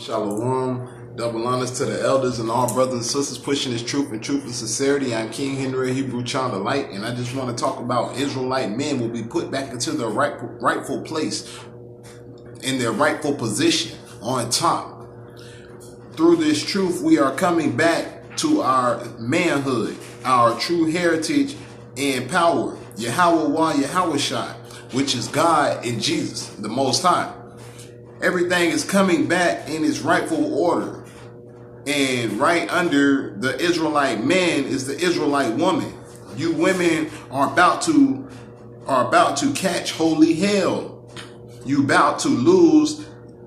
Shalom, double honors to the elders and all brothers and sisters pushing this truth and sincerity. I'm King Henry, Hebrew Child of Light, and I just want to talk about Israelite men will be put back into their rightful place, in their rightful position on top. Through this truth, we are coming back to our manhood, our true heritage and power, Yahweh Yahushua, which is God and Jesus, the Most High. Everything is coming back in its rightful order. And right under the Israelite man is the Israelite woman. You women are about to catch holy hell. You about to lose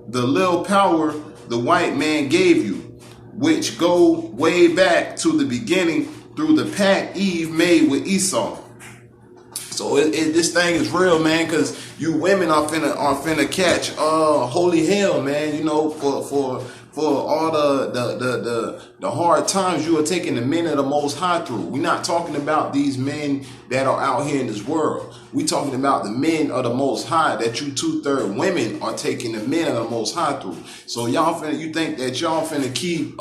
the little power the white man gave you, which go way back to the beginning through the pact Eve made with Esau. So this thing is real, man, because you women are finna catch holy hell, man. You know, for all the hard times you are taking the men of the Most High through. We're not talking about these men that are out here in this world. We're talking about the men of the Most High that you 2/3 women are taking the men of the Most High through. So you think that y'all finna keep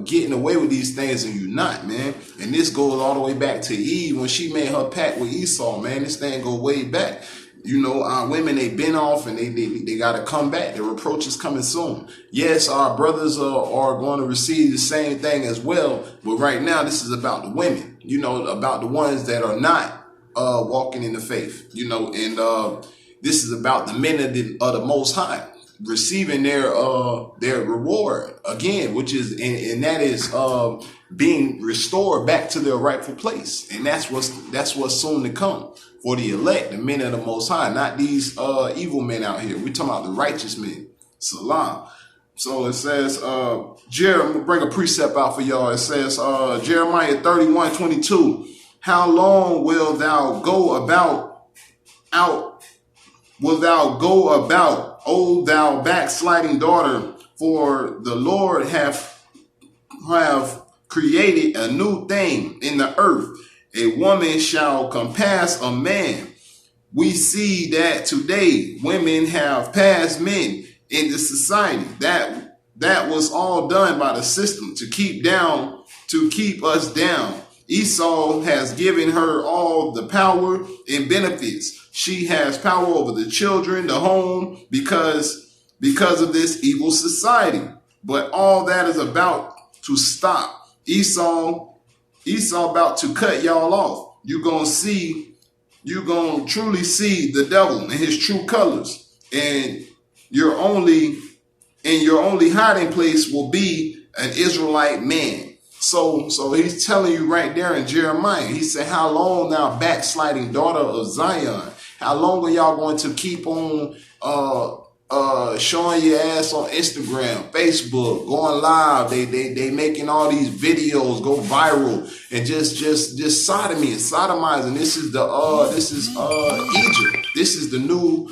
getting away with these things, and you not, man. And this goes all the way back to Eve when she made her pact with Esau, man. This thing go way back. You know, our women, they been off and they got to come back. The reproach is coming soon. Yes, our brothers are going to receive the same thing as well. But right now, this is about the women, you know, about the ones that are not walking in the faith, you know, and this is about the men of the Most High receiving their reward again, which is, and that is being restored back to their rightful place. And that's what's soon to come. For the elect, the men of the Most High, not these evil men out here. We're talking about the righteous men. Salam. So it says, I'm going to bring a precept out for y'all. It says, Jeremiah 31:22. How long will thou go about, O thou backsliding daughter? For the Lord have created a new thing in the earth. A woman shall compass a man. We see that today women have passed men in the society. That was all done by the system to keep us down. Esau has given her all the power and benefits. She has power over the children, the home, because of this evil society. But all that is about to stop. Esau about to cut y'all off. You're going to truly see the devil in his true colors. And your only hiding place will be an Israelite man. So he's telling you right there in Jeremiah, he said, how long now, backsliding daughter of Zion? How long are y'all going to keep on showing your ass on Instagram, Facebook, going live? They making all these videos go viral and just sodomy and sodomizing. This is Egypt. This is the new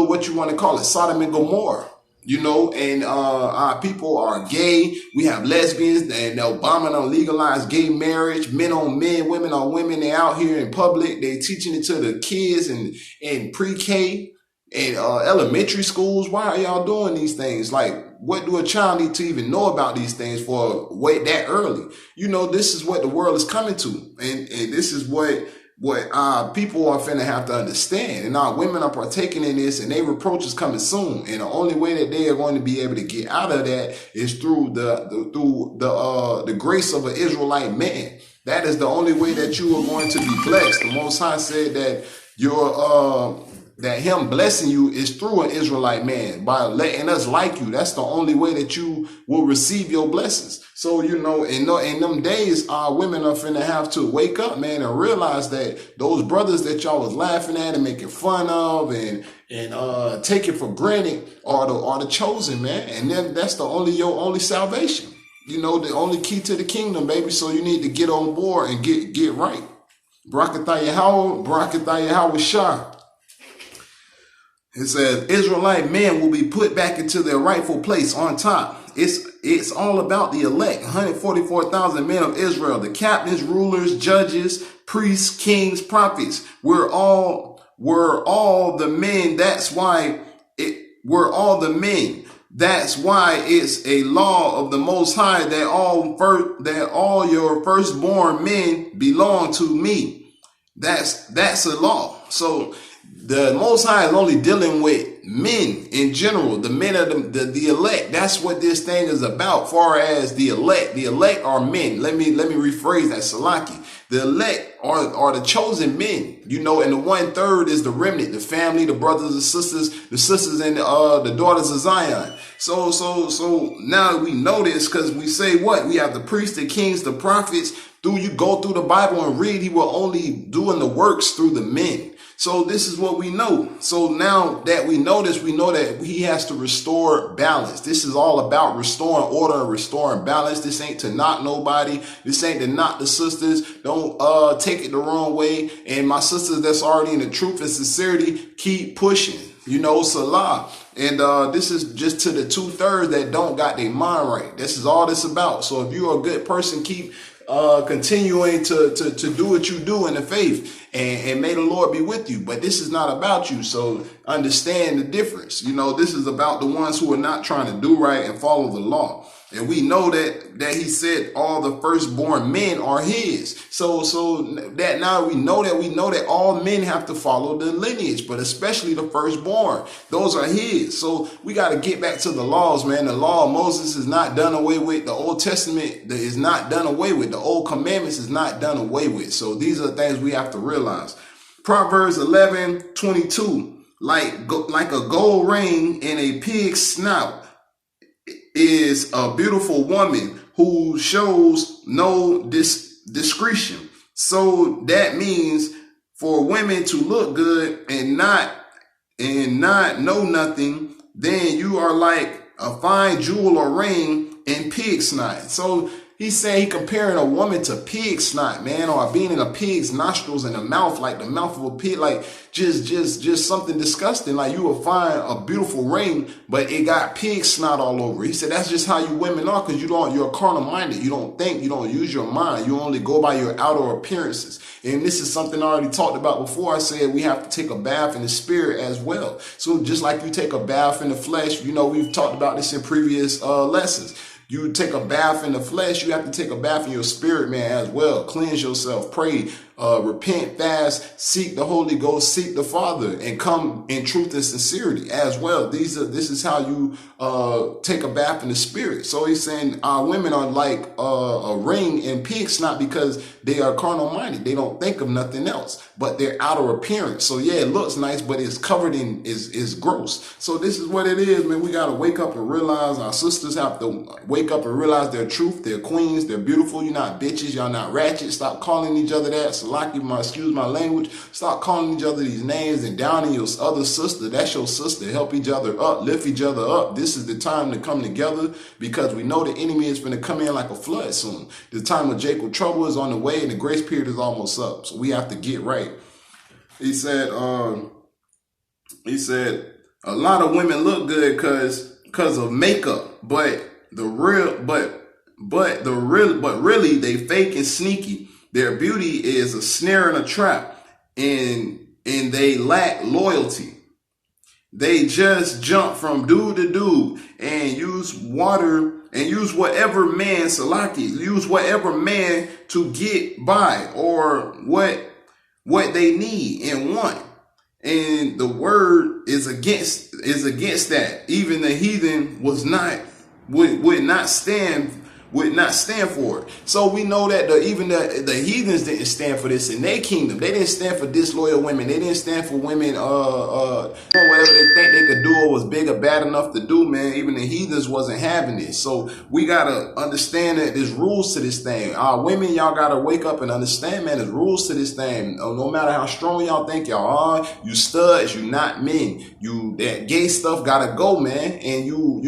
what you want to call it, Sodom and Gomorrah. You know, and our people are gay. We have lesbians, and Obama don't legalize gay marriage. Men on men, women on women. They out here in public. They teaching it to the kids in pre-K and elementary schools. Why are y'all doing these things? Like, what do a child need to even know about these things for way that early? You know, this is what the world is coming to, and this is what people are finna have to understand. And our women are partaking in this, and their reproach is coming soon. And the only way that they are going to be able to get out of that is through the grace of an Israelite man. That is the only way that you are going to be blessed. The Most High said that that him blessing you is through an Israelite man, by letting us like you. That's the only way that you will receive your blessings. So, you know, in them days, our women are finna have to wake up, man, and realize that those brothers that y'all was laughing at and making fun of and taking for granted are the chosen, man. And then that's your only salvation. You know, the only key to the kingdom, baby. So you need to get on board and get right. Barakatah Yahweh Shah. It says, Israelite men will be put back into their rightful place on top. It's all about the elect, 144,000 men of Israel, the captains, rulers, judges, priests, kings, prophets. We're all the men. That's why were all the men. That's why it's a law of the Most High that all your firstborn men belong to me. That's a law. So the Most High is only dealing with men in general, the men of the elect. That's what this thing is about. Far as the elect are men. Let me rephrase that, Salaki. The elect are the chosen men, and the 1/3 is the remnant, the family, the brothers and sisters, the sisters and the daughters of Zion. So now we know this because we say what? We have the priests, the kings, the prophets. You go through the Bible and read, he will only doing the works through the men. So this is what we know. So now that we know this, we know that he has to restore balance. This is all about restoring order and restoring balance. This ain't to knock nobody. This ain't to knock the sisters. Don't take it the wrong way. And my sisters that's already in the truth and sincerity, keep pushing. Salah. And this is just to the 2/3 that don't got their mind right. This is all this about. So if you're a good person, keep continuing to do what you do in the faith, and may the Lord be with you. But this is not about you. So understand the difference. This is about the ones who are not trying to do right and follow the law. And we know that he said all the firstborn men are his. So that now we know that all men have to follow the lineage, but especially the firstborn. Those are his. So we got to get back to the laws, man. The law of Moses is not done away with. The Old Testament is not done away with. The old commandments is not done away with. So these are the things we have to realize. Proverbs 11:22, like a gold ring in a pig's snout is a beautiful woman who shows no discretion. So that means for women to look good and not know nothing, then you are like a fine jewel or ring in pig snot. So he's saying he comparing a woman to pig snot, man, or being in a pig's nostrils in the mouth, like the mouth of a pig, like just something disgusting. Like you will find a beautiful ring, but it got pig snot all over. He said that's just how you women are, because you're carnal minded. You don't think, you don't use your mind. You only go by your outer appearances. And this is something I already talked about before. I said we have to take a bath in the spirit as well. So just like you take a bath in the flesh, we've talked about this in previous lessons. You take a bath in the flesh, you have to take a bath in your spirit, man, as well. Cleanse yourself, pray, repent, fast, seek the Holy Ghost, seek the Father, and come in truth and sincerity as well. This is how you take a bath in the spirit. So he's saying our women are like a ring in pig snot because they are carnal minded. They don't think of nothing else but their outer appearance. So yeah, it looks nice, but it's covered in is gross. So this is what it is, man. We got to wake up and realize our sisters have to wake up and realize their truth. They're queens. They're beautiful. You're not bitches. Y'all not ratchet. Stop calling each other that. Excuse my language. Stop calling each other these names and downing your other sister. That's your sister. Help each other up. Lift each other up. This is the time to come together, because we know the enemy is going to come in like a flood soon. The time of Jacob trouble is on the way, and the grace period is almost up. So we have to get right. He said a lot of women look good because of makeup, but really they fake and sneaky. Their beauty is a snare and a trap, and they lack loyalty. They just jump from dude to dude and use whatever man to get by, or what they need and want. And the word is against that. Even the heathen would not stand for it. So we know that even the heathens didn't stand for this in their kingdom. They didn't stand for disloyal women. They didn't stand for women whatever they think they could do or was big or bad enough to do, man. Even the heathens wasn't having this. So we gotta understand that there's rules to this thing. Women, y'all gotta wake up and understand, man, there's rules to this thing. No matter how strong y'all think y'all are, you studs, you not men. That gay stuff gotta go, man. And you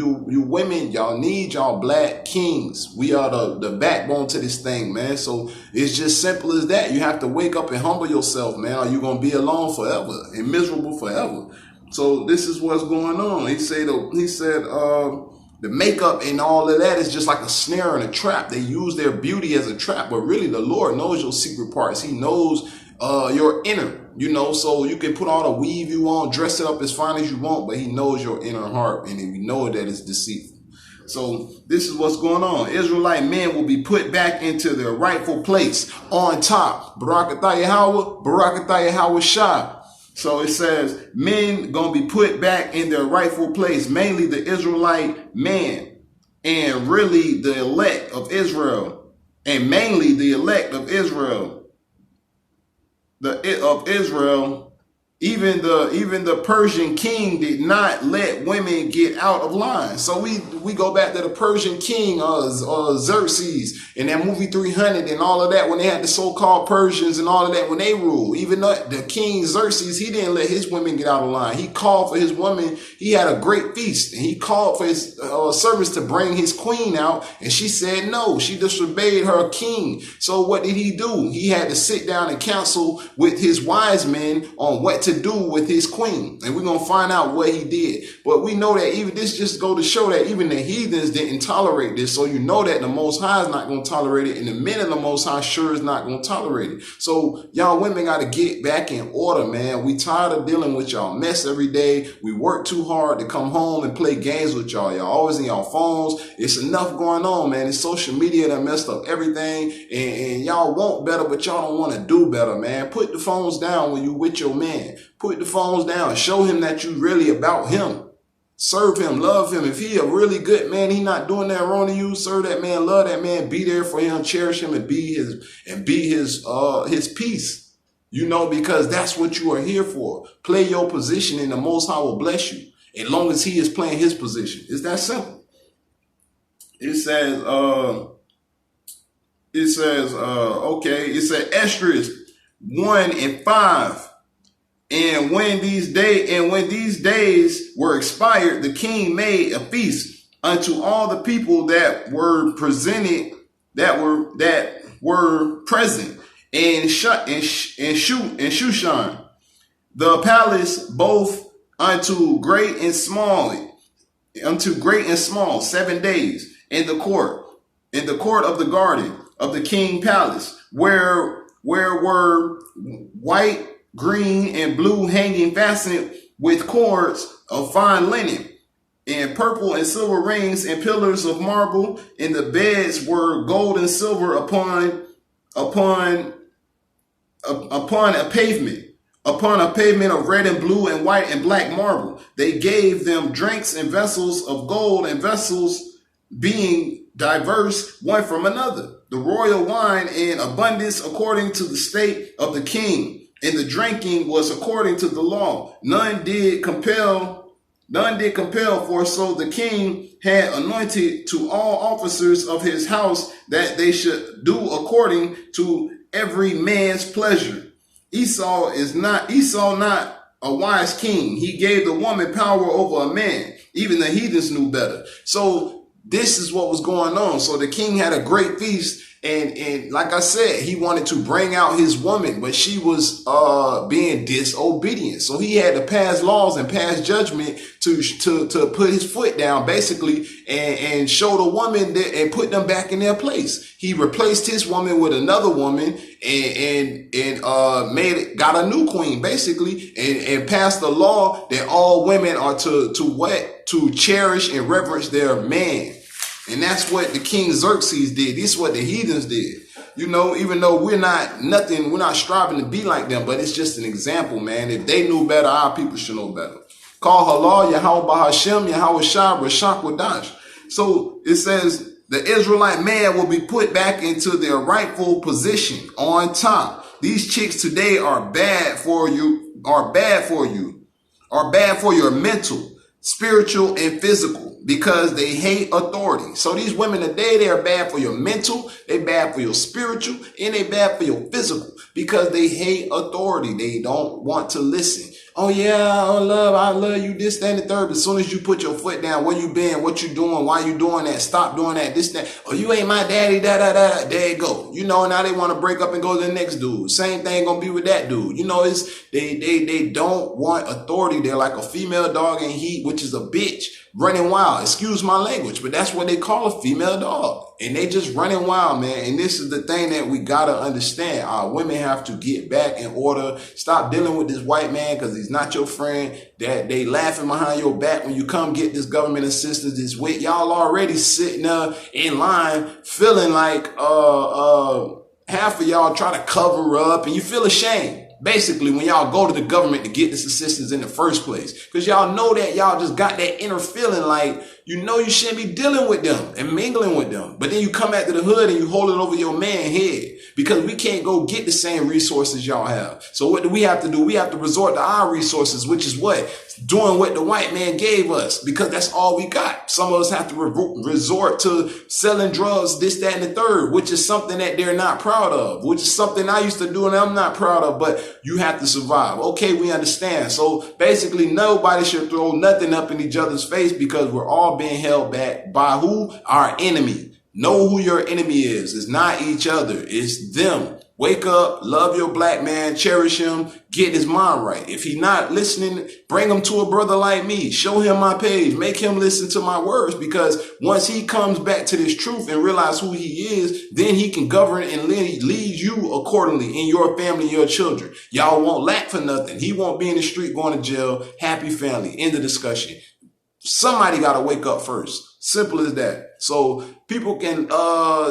women, y'all need y'all black kings. We are the backbone to this thing, man. So it's just simple as that. You have to wake up and humble yourself, man, or you're going to be alone forever and miserable forever. So this is what's going on. He said the makeup and all of that is just like a snare and a trap. They use their beauty as a trap, but really the Lord knows your secret parts. He knows your inner. You know, so you can put all the weave you want, dress it up as fine as you want, but he knows your inner heart, and we know that it's deceitful. So this is what's going on. Israelite men will be put back into their rightful place on top. Barakatah Yahweh, Barakatah Yahweh Shah. So it says men gonna be put back in their rightful place, mainly the Israelite man, and really the elect of Israel, and mainly the elect of Israel. Even the Persian king did not let women get out of line. So we go back to the Persian king, Xerxes, in that movie 300 and all of that, when they had the so-called Persians and all of that when they ruled. Even the king Xerxes, he didn't let his women get out of line. He called for his women. He had a great feast, and he called for his servants to bring his queen out, and she said no. She disobeyed her king. So what did he do? He had to sit down and counsel with his wise men on what to do with his queen, and we're gonna find out what he did. But we know that even this just go to show that even the heathens didn't tolerate this. So you know that the Most High is not gonna tolerate it, and the men of the Most High sure is not gonna tolerate it. So y'all women got to get back in order, man. We tired of dealing with y'all mess every day. We work too hard to come home and play games with y'all. Y'all always in y'all phones. It's enough going on, man. It's social media that messed up everything, and y'all want better, but y'all don't want to do better, man. Put the phones down when you with your man. Put the phones down. Show him that you really about him. Serve him. Love him. If he a really good man, he not doing that wrong to you. Serve that man. Love that man. Be there for him. Cherish him and be his peace. You know, because that's what you are here for. Play your position, and the Most High will bless you, as long as he is playing his position. It's that simple. It says Esdras 1:5. And when these days were expired, the king made a feast unto all the people that were present in Shushan, the palace, both unto great and small, 7 days, in the court of the garden of the king palace, where were white, green, and blue hanging fastened with cords of fine linen, and purple and silver rings, and pillars of marble, and the beds were gold and silver upon a pavement of red and blue and white and black marble. They gave them drinks and vessels of gold, and vessels being diverse one from another, the royal wine in abundance according to the state of the king. And the drinking was according to the law. None did compel, for so the king had anointed to all officers of his house that they should do according to every man's pleasure. Esau not a wise king. He gave the woman power over a man. Even the heathens knew better. So this is what was going on. So the king had a great feast. And like I said, he wanted to bring out his woman, but she was being disobedient. So he had to pass laws and pass judgment to put his foot down, basically, and show the woman that, and put them back in their place. He replaced his woman with another woman and got a new queen, basically, and passed the law that all women are to cherish and reverence their man. And that's what the King Xerxes did. This is what the heathens did. You know, even though we're not striving to be like them, but it's just an example, man. If they knew better, our people should know better. Call halal, Yahweh Bahashem, Yahweh Shah, Rashak Wadash. So it says the Israelite man will be put back into their rightful position on top. These chicks today are bad for you, are bad for your mental, spiritual, and physical, because they hate authority. So these women today, they are bad for your mental, they bad for your spiritual, and they bad for your physical, because they hate authority. They don't want to listen. Oh yeah, I love you, this, that, and the third. But as soon as you put your foot down, where you been, what you doing, why you doing that, stop doing that, this, that. Oh, you ain't my daddy, da, da, da. There you go. You know, now they want to break up and go to the next dude. Same thing gonna be with that dude. You know, it's they don't want authority. They're like a female dog in heat, which is a bitch running wild. Excuse my language, but that's what they call a female dog. And they just running wild, man. And this is the thing that we gotta understand. Our women have to get back in order. Stop dealing with this white man because he's not your friend. That they laughing behind your back when you come get this government assistance. This week, y'all already sitting there in line, feeling like half of y'all try to cover up, and you feel ashamed. Basically, when y'all go to the government to get this assistance in the first place, because y'all know that y'all just got that inner feeling like, you know, you shouldn't be dealing with them and mingling with them. But then you come back to the hood and you hold it over your man's head because we can't go get the same resources y'all have. So what do we have to do? We have to resort to our resources, which is what? Doing what the white man gave us, because that's all we got. Some of us have to resort to selling drugs, this, that, and the third, which is something that they're not proud of, which is something I used to do and I'm not proud of, but you have to survive. Okay, we understand. So basically nobody should throw nothing up in each other's face because we're all being held back by who? Our enemy. Know who your enemy is. It's not each other. It's them. Wake up, love your black man, cherish him, get his mind right. If he's not listening, bring him to a brother like me. Show him my page. Make him listen to my words, because once he comes back to this truth and realize who he is, then he can govern and lead you accordingly in your family and your children. Y'all won't lack for nothing. He won't be in the street going to jail. Happy family. End of discussion. Somebody got to wake up first. Simple as that. So people can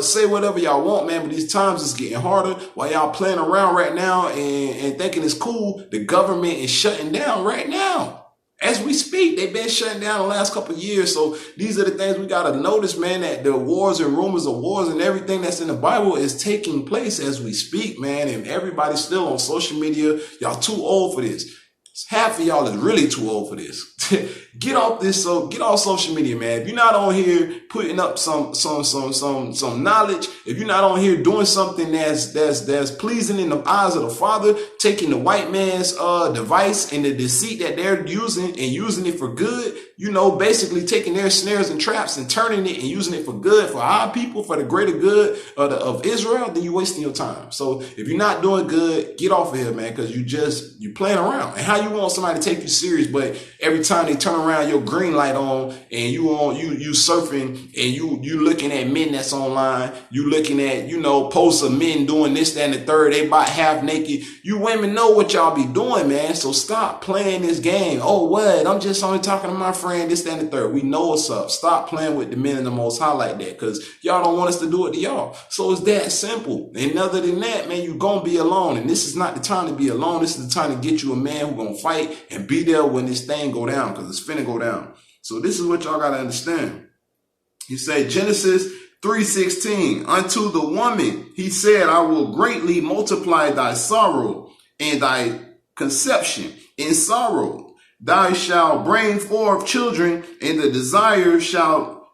say whatever y'all want, man, but these times is getting harder. While y'all playing around right now and thinking it's cool, the government is shutting down right now. As we speak, they've been shutting down the last couple of years. So these are the things we got to notice, man, that the wars and rumors of wars and everything that's in the Bible is taking place as we speak, man. And everybody's still on social media. Y'all too old for this. Half of y'all is really too old for this. Get off this, so get off social media, man. If you're not on here putting up some knowledge, if you're not on here doing something that's pleasing in the eyes of the Father, taking the white man's device and the deceit that they're using and using it for good, you know, basically taking their snares and traps and turning it and using it for good for our people, for the greater good of Israel, then you're wasting your time. So if you're not doing good, get off of here, man, because you playing around. And how you want somebody to take you serious, but every time they turn around your green light on and you surfing and you looking at men that's online, you looking at, you know, posts of men doing this, that, and the third, they about half naked. You women know what y'all be doing, man. So stop playing this game. Oh, what? I'm just only talking to my friend, this, that, and the third. We know what's up. Stop playing with the men in the Most High like that, because y'all don't want us to do it to y'all. So it's that simple. And other than that, man, you gonna be alone. And this is not the time to be alone. This is the time to get you a man who gonna fight and be there when this thing go down, because it's finna go down. So this is what y'all gotta understand. He said, Genesis 3:16, unto the woman he said, I will greatly multiply thy sorrow and thy conception in sorrow. Thou shalt bring forth children, and the desire shall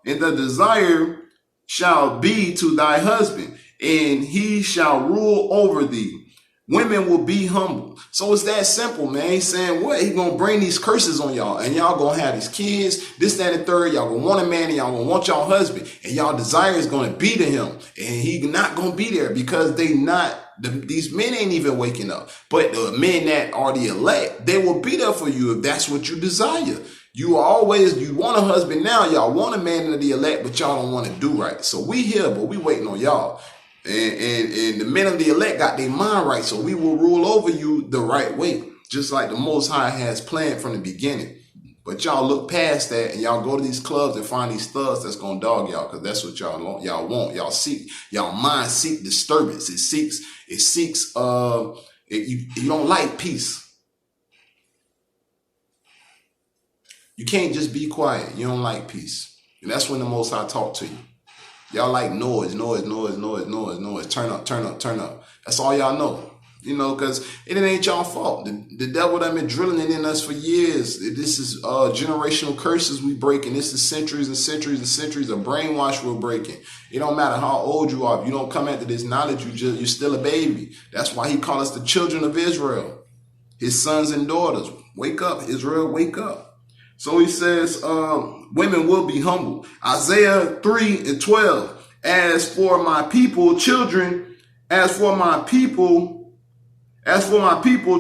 be to thy husband, and he shall rule over thee. Women will be humble. So it's that simple, man. He's saying what? He gonna bring these curses on y'all, and y'all gonna have these kids, this, that, and the third. Y'all gonna want a man, and y'all gonna want y'all husband, and y'all desire is gonna be to him, and he not gonna be there because these men ain't even waking up. But the men that are the elect, they will be there for you if that's what you desire. You want a husband now. Y'all want a man in the elect, but y'all don't want to do right. So we here, but we waiting on y'all. And the men of the elect got their mind right, so we will rule over you the right way, just like the Most High has planned from the beginning. But y'all look past that and y'all go to these clubs and find these thugs that's gonna dog y'all, because that's what y'all want. Y'all mind seek disturbance. You don't like peace. You can't just be quiet. You don't like peace. And that's when the Most High talk to you. Y'all like noise. Turn up. That's all y'all know. You know, because it ain't y'all fault. The devil done been drilling it in us for years. This is generational curses we breaking. This is centuries and centuries and centuries of brainwash we're breaking. It don't matter how old you are. If you don't come into this knowledge, you're still a baby. That's why he called us the children of Israel, his sons and daughters. Wake up, Israel, wake up. So he says, women will be humble. Isaiah 3:12. As for my people, children,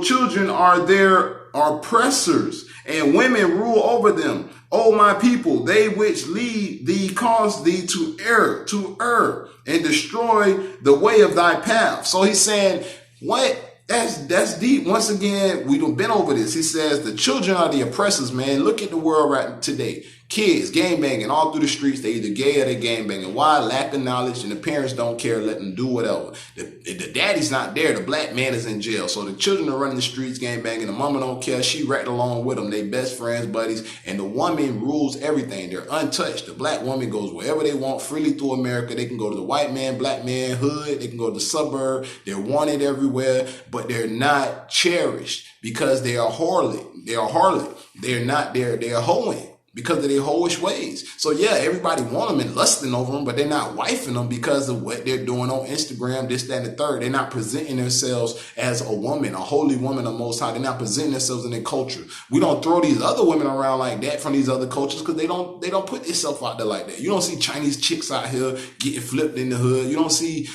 children are their oppressors, and women rule over them. O my people, they which lead thee cause thee to err, and destroy the way of thy path. So he's saying, what? That's deep. Once again, we've been over this. He says the children are the oppressors, man. Look at the world right today. Kids gang banging all through the streets. They either gay or they gang banging. Why? Lack of knowledge, and the parents don't care. Let them do whatever. The daddy's not there. The black man is in jail. So the children are running the streets gang banging. The mama don't care. She right along with them. They best friends, buddies. And the woman rules everything. They're untouched. The black woman goes wherever they want freely through America. They can go to the white man, black man, hood. They can go to the suburb. They're wanted everywhere, but they're not cherished because they are harlot. They're a harlot. They're hoeing because of their hoish ways. So yeah, everybody want them and lusting over them, but they're not wifing them because of what they're doing on Instagram, this, that, and the third. They're not presenting themselves as a woman, a holy woman of Most High. They're not presenting themselves in their culture. We don't throw these other women around like that from these other cultures because they don't put themselves out there like that. You don't see Chinese chicks out here getting flipped in the hood. You don't see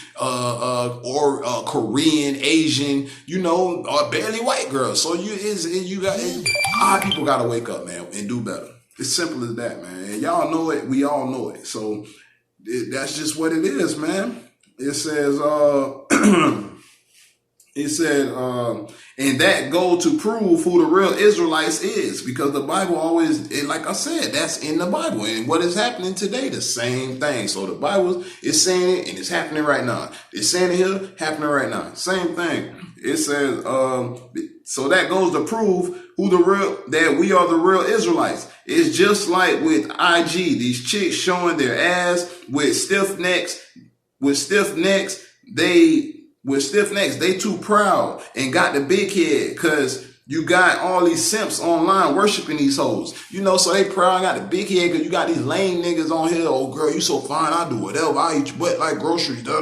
Korean, Asian, or barely white girls. So our people gotta wake up, man, and do better. It's simple as that, man. And y'all know it. We all know it. So that's just what it is, man. It says, and that go to prove who the real Israelites is, because the Bible always, like I said, that's in the Bible. And what is happening today, the same thing. So the Bible is saying it, and it's happening right now. It's saying it here, happening right now. Same thing. It says, so that goes to prove that we are the real Israelites. It's just like with IG, these chicks showing their ass with stiff necks, they too proud and got the big head because you got all these simps online worshiping these hoes. So they proud, got the big head because you got these lame niggas on here. Oh, girl, you so fine. I do whatever. I eat your butt like groceries. This,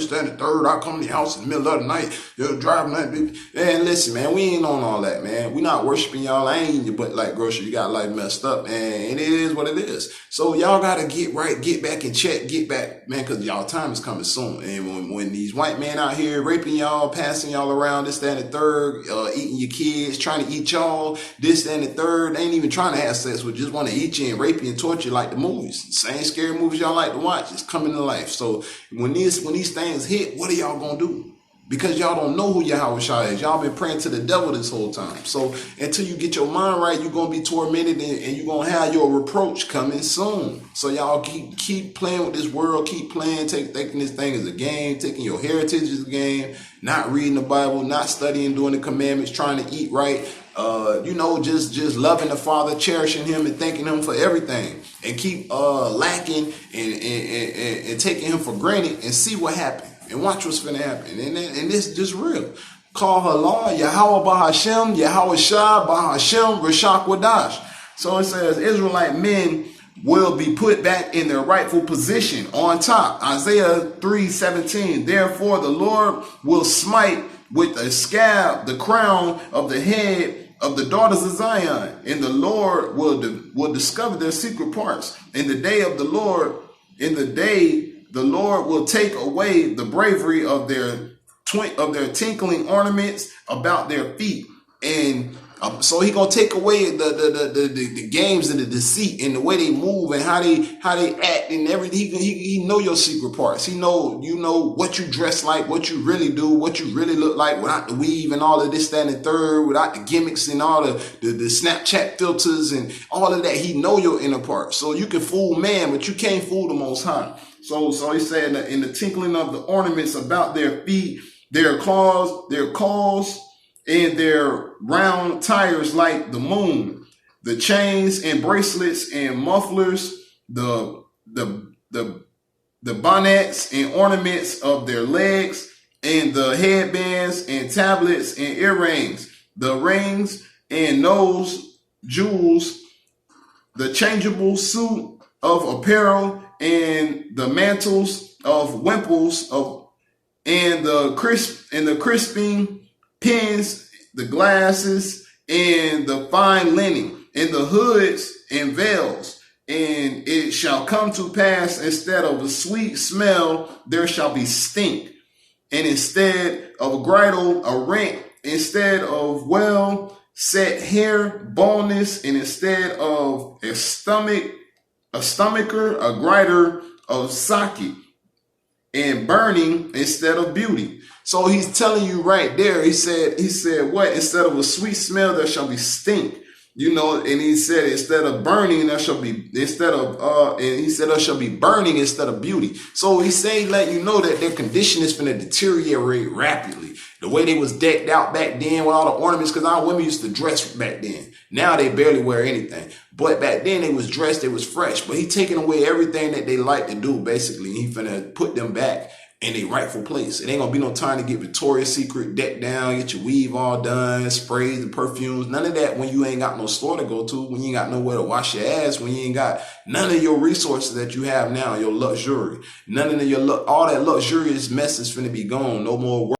that, and the third. I come to your house in the middle of the night. You're driving that big. Man, listen, man, we ain't on all that, man. We not worshiping y'all. I ain't eating your butt like groceries. You got life messed up, man. And it is what it is. So y'all got to get right, get back in check, get back, man, because y'all time is coming soon. And when these white men out here raping y'all, passing y'all around, this, that, and the third, eating your kids, trying to eat y'all, this, that, and the third. They ain't even trying to have sex with, just want to eat you and rape you and torture you like the movies. Same scary movies y'all like to watch. It's coming to life. So when these things hit, what are y'all gonna do? Because y'all don't know who Yahweh is. Y'all been praying to the devil this whole time. So until you get your mind right, you're going to be tormented and you're going to have your reproach coming soon. So y'all keep playing with this world, keep playing, taking this thing as a game, taking your heritage as a game, not reading the Bible, not studying, doing the commandments, trying to eat right, just loving the Father, cherishing him and thanking him for everything, and keep lacking and taking him for granted and see what happens. And watch what's going to happen. And this is just real. Call her Lord, Yahweh Bahashem, Yahweh Shah, Bahashem, Rashak Wadash. So it says, Israelite men will be put back in their rightful position on top. Isaiah 3:17. Therefore the Lord will smite with a scab the crown of the head of the daughters of Zion. And the Lord will discover their secret parts. In the day the Lord will take away the bravery of their tinkling ornaments about their feet, and so he gonna take away the games and the deceit and the way they move and how they act and everything. He know your secret parts. He know what you dress like, what you really do, what you really look like without the weave and all of this, that, and the third, without the gimmicks and all the Snapchat filters and all of that. He know your inner parts. So you can fool man, but you can't fool the Most High. So he said in the tinkling of the ornaments about their feet, their claws, and their round tires like the moon, the chains and bracelets and mufflers, the bonnets and ornaments of their legs, and the headbands and tablets and earrings, the rings and nose jewels, the changeable suit of apparel, and the mantles of wimples and the crisping pins, the glasses and the fine linen, and the hoods and veils. And it shall come to pass, instead of a sweet smell, there shall be stink. And instead of a girdle, a rent, instead of well set hair, baldness, and instead of a stomacher, a grinder of sake, and burning instead of beauty. So he's telling you right there, he said what? Instead of a sweet smell, there shall be stink. You know, and he said, instead of burning, there shall be, and he said, there shall be burning instead of beauty. So he's saying, let you know that their condition is going to deteriorate rapidly. The way they was decked out back then with all the ornaments, because our women used to dress back then. Now they barely wear anything. But back then they was dressed, they was fresh. But he taking away everything that they like to do, basically. He finna put them back in a rightful place. It ain't gonna be no time to get Victoria's Secret decked down, get your weave all done, sprays and perfumes, none of that when you ain't got no store to go to, when you ain't got nowhere to wash your ass, when you ain't got none of your resources that you have now, your luxury. None of your all that luxurious mess is finna be gone. No more work.